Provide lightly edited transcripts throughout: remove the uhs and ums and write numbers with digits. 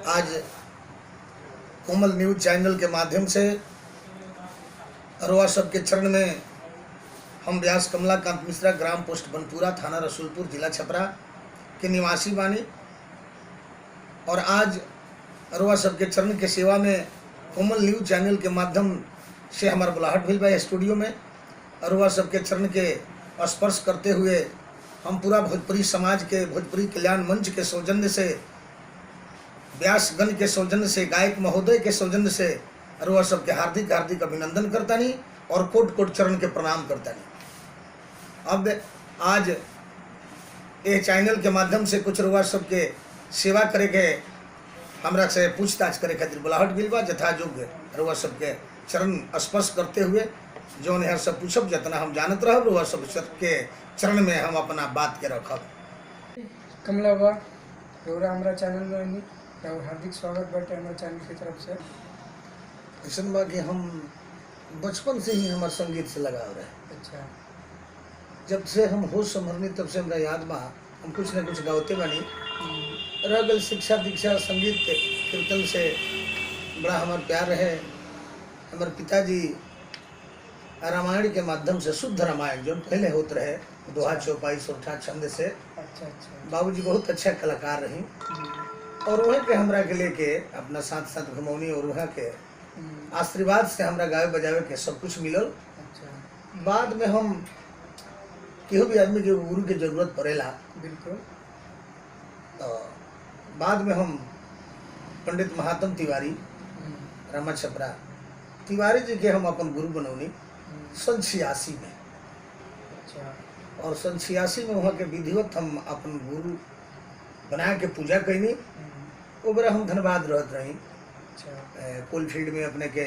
आज कोमल news channel के माध्यम से अरवा सबके चरण में हम व्यास कमलाकांत मिश्रा, ग्राम पोस्ट बनपुरा, थाना रसूलपुर, जिला छपरा के निवासी बानी। और आज अरवा सबके चरण के सेवा में कोमल न्यूज चैनल के माध्यम से हमारा बुलाहट भइल बा स्टूडियो में। अरवा सबके चरण के स्पर्श करते हुए हम पूरा भोजपुरी समाज के, भोजपुरी कल्याण मंच के सौजन्य से, व्यासगण के सौजन्य से, गायक महोदय के सौजन्य से अरवा सबके हार्दिक हार्दिक अभिनंदन करतानी और कोट कोट चरण के प्रणाम करतानी। अब आज ये चैनल के माध्यम से कुछ अरवा सबके सेवा करे के, हमरा से पूछताछ करे खातिर बुलाहट गइल बा। जथा योग्य अरवा सबके चरण स्पर्श करते हुए जौन है सब पूछब, जितना हम जानत रहब अरवा सबके चरण में हम अपना बात के रखब। कमला बा रउरा हमरा चैनल में आनी और हार्दिक स्वागत बाटे हमारे चैनल की तरफ से। ऐसा बा कि हम बचपन से ही हमारे संगीत से लगाव रहे। अच्छा, जब से हम होश संभरनी तब से हमरा याद बा हम कुछ न कुछ गावते बानी। रह गल शिक्षा दीक्षा संगीत के कीर्तन से बड़ा हमार प्यार रहे। हमारे पिताजी रामायण के माध्यम से, शुद्ध रामायण जो पहले होते रहे, दोहा चौपाई सोठा छंद से, अच्छा अच्छा, बाबूजी बहुत अच्छा कलाकार रही और वहीं के हमरा के लेके अपना साथ साथ घुमौनी और वहाँ के आशीर्वाद से हमरा गावे बजावे के सब कुछ मिलल। अच्छा, बाद में हम केहू भी आदमी के गुरु की जरूरत पड़ेला, बिल्कुल। तो बाद में हम पंडित महात्म तिवारी, रामा छपरा तिवारी जी के हम अपन गुरु बनौनी सन 86 में। अच्छा, और सन 86 में वहाँ के विधिवत हम अपन गुरु बना के पूजा कैनी। वो बड़ा हम धन्यवाद रहत रही। अच्छा, कोलफील्ड में अपने के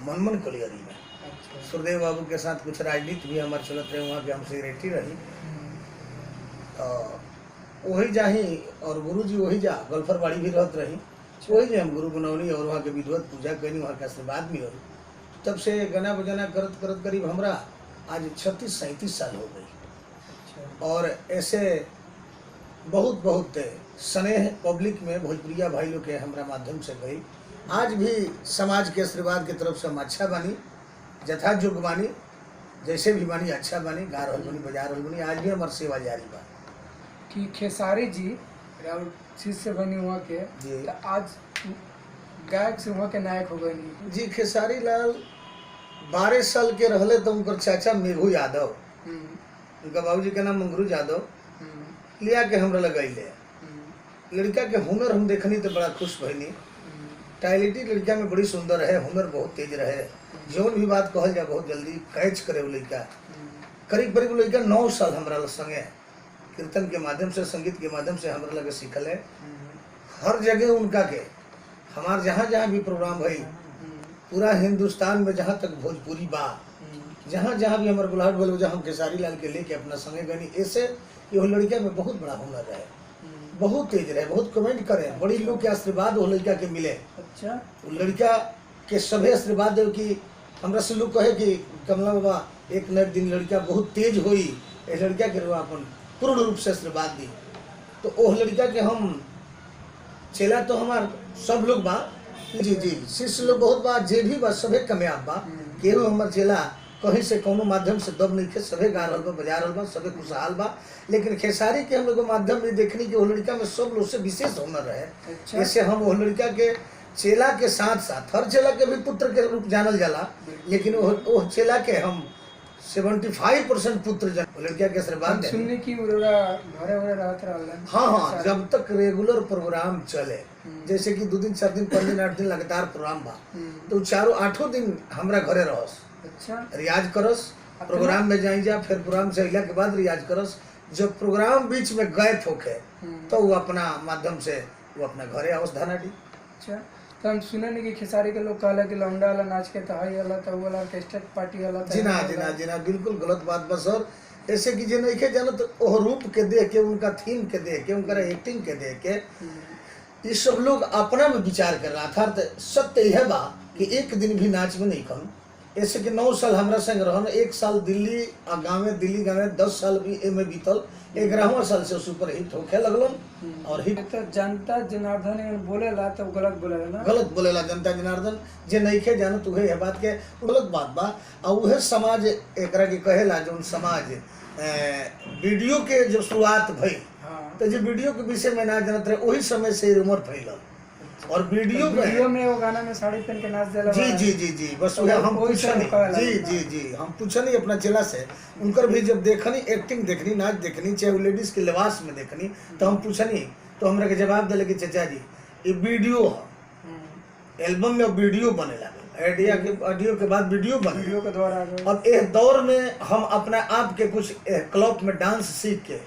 मनमन कोलियरी में अच्छा, सुरदेव बाबू के साथ कुछ राजनीति भी हमारे चलत रहे। वहाँ के हम सेक्रेटरी रही। तो वही जाही और गुरु जी वही जा गल्फरवाड़ी भी रहत रही। वही जे हम गुरु बनौनी और वहाँ के विधिवत पूजा कैनी, वहाँ के आशीर्वाद मिलल। तब से गाना बजाना करत करत करीब हमरा आज 36-37 साल हो गई। अच्छा, और ऐसे बहुत बहुत स्नेह पब्लिक में भोजपुरिया भाई लोग के हमरा माध्यम से गई। आज भी समाज के आशीर्वाद की तरफ से हम अच्छा बानी, जथा योग्य बानी, जैसे भी बानी अच्छा बानी, गा रहल बानी, बजा रहल बानी। आज भी हमार सेवा जारी बा। कि खेसारी जी राउर शिष्य बनी हुआ के जी। तो आज गायक से हुआ के नायक हो गए नहीं। जी, खेसारी लाल 12 साल के रहले तो उनकर चाचा मेघू यादव, उनका बाबूजी के नाम मंगरू यादव, लिया के हमरा लगैले। लड़का के हुनर हम देखनी तो बड़ा खुश भइनी। टैलेंटेड लड़का में बड़ी सुंदर है, हुनर बहुत तेज रहे। जौन भी बात कहल जाए बहुत जल्दी कैच करे वो लड़का। करीब करीब लड़का 9 साल हमरा संगे कीर्तन के माध्यम से, संगीत के माध्यम से हमरा लगे सीखल है। हर जगह उनका के हमार जहाँ जहाँ भी प्रोग्राम भई, पूरा हिंदुस्तान में जहाँ तक भोजपुरी बा, जहाँ जहाँ भी हमारे बुलाहट बोले जहाँ हम खेसारी लाल के लेके अपना संगे गनी। ऐसे ये वो लड़का में बहुत बड़ा हुनर रहे, बहुत तेज रहे, बहुत कमेंट करे, बड़ी लोग के आशीर्वाद वो लड़का के मिले। अच्छा, वो लड़का के सभी आशीर्वाद दे कि हमरा से लोग कहे कि कमला बाबा एक न एक दिन लड़का बहुत तेज होई, ये लड़का के अपन पूर्ण रूप से आशीर्वाद दी। तो वो लड़का के हम चेला तो हमार सब लोग बा, जी जी, शिष्य लोग बहुत बा, जे भी बा सभे कामयाब बा। केहू हमार चेला कहीं से कोनो माध्यम से दब नहीं थे, सभे गा रहल बा, बजा रहल बा, सभे खुशहाल बा। लेकिन खेसारी के हम लोग माध्यम में देखनी कि वो लड़का में सब लोग से विशेष हुनर रहे। अच्छा, जैसे हम वो लड़का के चेला के साथ साथ हर चेला के भी पुत्र के रूप जानल जाला, लेकिन वो चेला के हम 75% पुत्र जन लड़का के आशीर्वाद दे। सुनने की उरोरा घरे घरे रहत रहलन। हाँ हाँ, जब तक रेगुलर प्रोग्राम चले, जैसे कि 2 दिन 4 दिन 5 दिन 8 दिन लगातार प्रोग्राम बा, तो 4-8 दिन हमरा घरे रहस, अच्छा, रियाज करस। प्रोग्राम में जाई जा, फिर प्रोग्राम से अगला के बाद रियाज करस। जब प्रोग्राम बीच में गैप होके तो वो अपना माध्यम से वो अपना घरे आवस धनाडी। अच्छा, तो हम सुने नहीं कि खेसारी के लोग कहला कि लौंडा वाला नाच के तहाई वाला तो वाला ऑर्केस्ट्रा पार्टी वाला जी ना जी ना जी ना, बिल्कुल गलत बात बस। और ऐसे कि जे नहीं के जानत वो रूप के देख के, उनका थीम के देख के, उनका एक्टिंग के देख के ये सब लोग अपना में विचार कर रहा था। तो सत्य यह बा कि एक दिन भी नाच में नहीं कम। ऐसे कि 9 साल हमरा संग रहन, 1 साल दिल्ली गाँव में 10 साल भी एमे बीतल, 11वां साल से सुपर हिट होखे लगलन और हिट तो जनता जनार्दन एगन बोलेला तो गलत बोलेला ना। गलत बोलेला जनता जनार्दन जे नइखे जानत उहे ये बात के गलत बात बा। और उहे समाज एकरा के कहेला जोन समाज वीडियो के जो शुरुआत भई हाँ। तो जो वीडियो के विषय में ना जानत रहे वही समय से रूमर फैलल और वीडियो में वो गाना में साड़ी पहन के नाच देला। जी जी जी जी बस वह हम पूछनी जी जी जी हम पूछनी अपना चेला से उनकर भी जब देखनी एक्टिंग देखनी नाच देखनी चाहे वो लेडीज के लिबास में देखनी तो हम पूछनी तो हमरा के जवाब दिले कि चाचा जी ये वीडियो है एल्बम में वीडियो बने लगे ऑडियो के बाद वीडियो वीडियो के द्वारा अब इस दौर में हम अपना आप के कुछ क्लब में डांस सीख के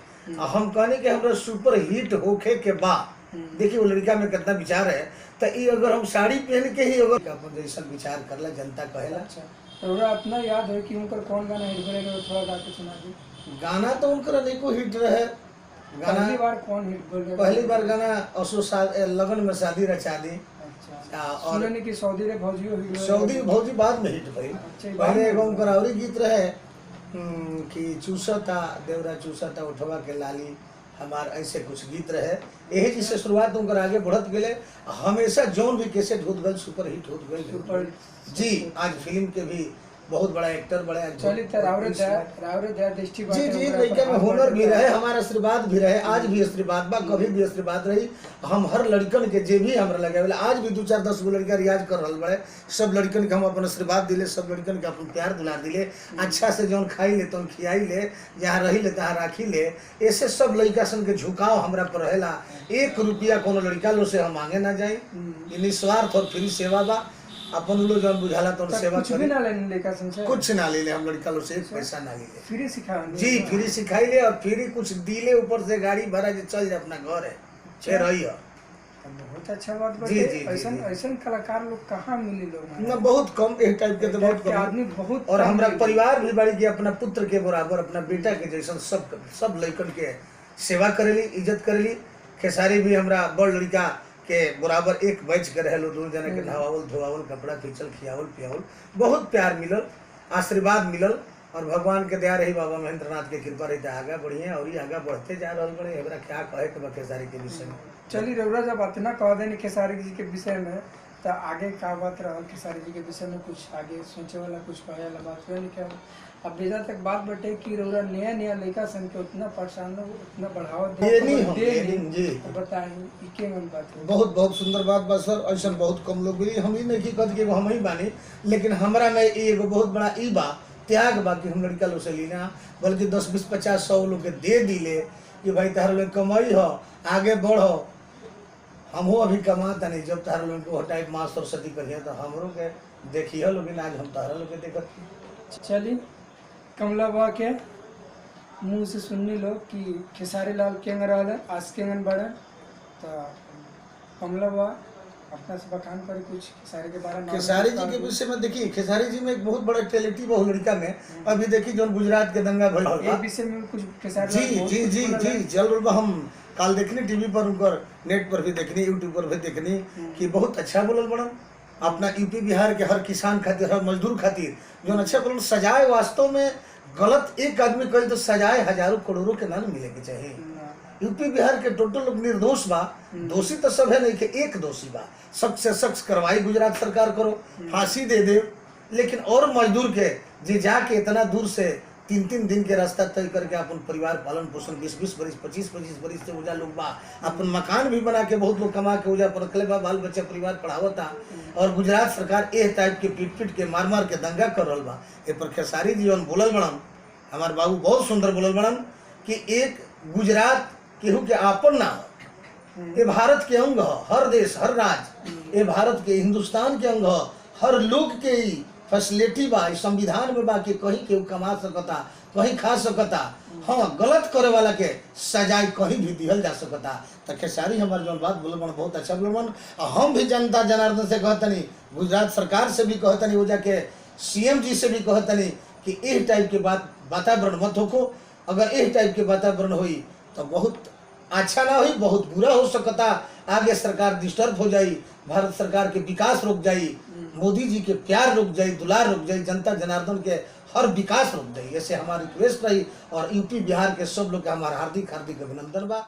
हम कहने कि हमरा सुपर हिट होखे के बाद देखिए वो लड़का में कितना विचार है तो ये अगर हम साड़ी पहन के ही अगर अपन जैसा विचार करला जनता कहेला। अच्छा तो अपना याद है कि उनकर कौन गाना हिट भरेगा थोड़ा गा के सुना दी। गाना तो उनकर अनेकों हिट रहे गाना। पहली बार कौन हिट बोल पहली बार गाना लगन में शादी रचा दी। अच्छा और सुनने की सऊदी रे भौजी हो सऊदी भौजी बाद में हिट भई। पहले एगो उनकर और गीत रहे कि चूसता देवरा चूसता उठवा के लाली हमार ऐसे कुछ गीत रहे यही जिससे शुरुआत उनकर आगे बढ़त गए हमेशा जौन भी कैसेट होत गल सुपर हिट होत गल जी। आज फिल्म के भी बहुत बड़ा एक्टर बड़ा चली रावरे दया दृष्टि जी जी लड़के में हुनर भी रहे हमारा आशीर्वाद भी रहे आज भी आशीर्वाद बा कभी भी आशीर्वाद रही। हम हर लड़कन के जे भी हमरा लगे आज भी 2-4-10 गो लड़का रियाज कर रहा बड़े सब लड़कन के हम अपन आशीर्वाद दिले सब लड़कन के अपन प्यार दुलार दिले अच्छा से जौन खाई ले तो खियाई ले जहाँ रही ले तहाँ राखी ले ऐसे सब लड़का सन के झुकाव हमरा पर रहेला। 1 रुपया कोनो लड़का लो से हम मांगे ना जाई निस्वार्थ और फ्री सेवा बा अपन लोग जौन बुझाला तो सेवा कुछ भी ना लेने लेका से कुछ ना ले हम लड़का लोग से 1 पैसा ना ले फ्री सिखा जी फ्री सिखाई ले और फ्री कुछ दिले ऊपर से गाड़ी भरा जे चल जाए अपना घर है फिर रही है। बहुत अच्छा बात जी जी ऐसन ऐसन कलाकार लोग कहाँ मिले लोग ना बहुत कम इस टाइप के तो बहुत कम आदमी बहुत और हमरा परिवार भी बड़ी के अपना पुत्र के बराबर अपना बेटा के जैसन सब लड़कन के सेवा करेली इज्जत करेली। खेसारी भी हमरा बड़ लड़का के बराबर एक बैच के रहे 2 जना के नहावल धोवावल कपड़ा खींचल खियावल पियावल बहुत प्यार मिलल आशीर्वाद मिलल और भगवान के दया रही बाबा महेंद्र नाथ के कृपा रही आगे बढ़िया और आगे बढ़ते जा रहा बड़े हमरा क्या कहे के खेसारी के विषय में। चली रउरा जब इतना कह देनी खेसारी जी के विषय में तो आगे का बात रहा खेसारी जी के विषय में कुछ आगे सोचे वाला कुछ कहे वाला बात हुआ नहीं क्या। अब बेजा तक बात बटे कि रउरा नया लड़का सन के उतना परेशान उतना बढ़ावा दे बताएं के मन बात है। बहुत सुंदर बात बा सर ऐसा बहुत कम लोग भी हम ही नहीं की कद के हम ही बानी लेकिन हमरा में एगो बहुत बड़ा ई बा त्याग बा कि हम लड़का लोग से लेना बल्कि 10-20-50-100 लोग के दे दिले कि भाई तार लोग कमाई हो आगे बढ़ो हम अभी कमाता नहीं जब तार लोग को टाइप माँ सरस्वती करिए तो हमरों के देखिए लोग आज हम तारा लोग के देखत। चली कमला बा के मुँह से सुननी लो कि खेसारी लाल केंग रहा आज केंगन बड़े तो कमला बा अपना से बखान करे कुछ खेसारी के बारे में। खेसारी जी के विषय में देखिए खेसारी जी में एक बहुत बड़ा टैलेंटी बहु लड़का में अभी देखिए जो गुजरात के दंगा भइल ये विषय में कुछ खेसारी जी जी जी जी जल हम काल देखनी टीवी पर उनकर नेट पर भी देखनी यूट्यूब पर भी देखनी कि बहुत अच्छा बोलल बड़न अपना यूपी बिहार के हर किसान खातिर हर मजदूर खातिर जो अच्छा बोलल सजाए वास्तव में गलत एक आदमी कहे तो सजाए हजारों करोड़ों के ना मिले के चाहिए। यूपी बिहार के टोटल लोग निर्दोष बा दोषी तो सब है नहीं कि एक दोषी बा सख्त से सख्त कार्रवाई गुजरात सरकार करो फांसी दे दे लेकिन और मजदूर के जे जाके इतना दूर से 3-3 दिन के रास्ता तय करके अपन परिवार पालन पोषण 20-20 बरिस 25-25 बरिस से उजा लोग बा अपन मकान भी बना के बहुत लोग कमा के उजा पर रखले बा बाल बच्चा परिवार पढ़ावता और गुजरात सरकार ए टाइप के पीट के मार के दंगा कर रहा बा। ए पर खेसारी जी बोलल बड़न हमार बाबू बहुत सुंदर बोलल बड़न कि एक गुजरात केहू के आपन ना हो ये भारत के अंग हर देश हर राज्य ये भारत के हिंदुस्तान के अंग हर लोग के फैसिलिटी बा संविधान में बा कि कहीं केहू कमा सकता कहीं खा सकता हाँ गलत करे वाला के सजाए कहीं भी दिहल जा सकता। तो खेसारी हमारे जो बात बोल बहुत अच्छा बोल हम भी जनता जनार्दन से कहतनी गुजरात सरकार से भी कहतनी वो जाके CM जी से भी कहतनी कि इस टाइप के वातावरण मत होको अगर इस टाइप के वातावरण हुई तो बहुत अच्छा ना हुई बहुत बुरा हो सकता आगे सरकार डिस्टर्ब हो जाई भारत सरकार के विकास रुक जाई मोदी जी के प्यार रुक जाई दुलार रुक जाई जनता जनार्दन के हर विकास रुक जाई। ऐसे हमारी रिक्वेस्ट रही और यूपी बिहार के सब लोग के हमारा हार्दिक हार्दिक अभिनंदन बा।